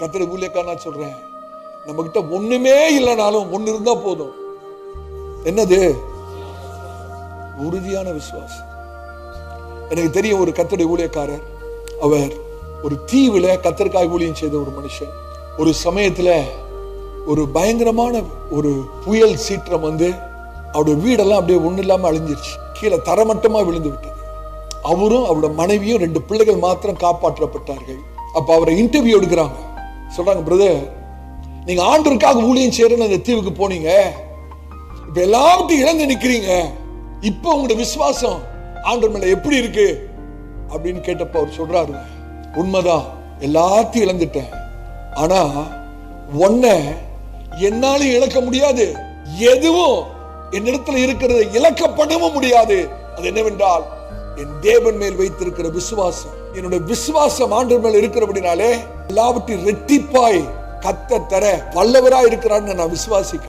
கர்த்தருடைய ஊழியக்காரனா சொல்றேன், நம்ம கிட்ட ஒண்ணுமே இல்லைனாலும் ஒண்ணு இருந்தா போதும். என்னது? உறுதியான விசுவாசம். எனக்கு தெரியும் ஒரு கர்த்தருடைய ஊழியக்காரர். அவர் ஒரு தீவுல கர்த்தருக்காய் ஊழியம் செய்த ஒரு மனுஷன். ஒரு சமயத்துல ஒரு பயங்கரமான ஒரு புயல் சீற்றம் வந்து அவருடைய வீடெல்லாம் அப்படியே ஒண்ணு இல்லாம அழிஞ்சிருச்சு. கீழே தரமட்டமா விழுந்து விட்டது. அவரும் அவரோட மனைவியும் 2 பிள்ளைகள் மாத்திரம் காப்பாற்றப்பட்டார்கள். அப்ப அவரை இன்டர்வியூ எடுக்கிறாங்க. சொல்றாங்க, பிரதர், நீங்க ஆண்டவருக்காக ஊழியம் செய்யறன்னு அந்த தீவுக்கு போனீங்க, இப்ப எல்லாத்தையும் இழந்து நிக்கிறீங்க, இப்ப உங்களோட விசுவாசம் ஆண்டவர் மேல எப்படி இருக்கு அப்படின்னு கேட்டப்ப அவர் சொல்றாரு, உண்மைதான், எல்லாத்தையும் இழந்துட்டேன், ஆனா ஒன்ன என்னாலும் இழக்க முடியாது, எதுவும் என்னிடத்துல இருக்கிறது இழக்கப்படவும் முடியாது. அது என்னவென்றால் என் தேவன் மேல் வைத்திருக்கிற விசுவாசம். என்னோட விசுவாசம் ஆண்டவர் மேல் இருக்கிறபடினாலே எல்லாவற்றையும் ரெட்டிப்பாய் கர்த்தர் தர வல்லவராய் இருக்கிறான்னு நான் விசுவாசிக்கிறேன்.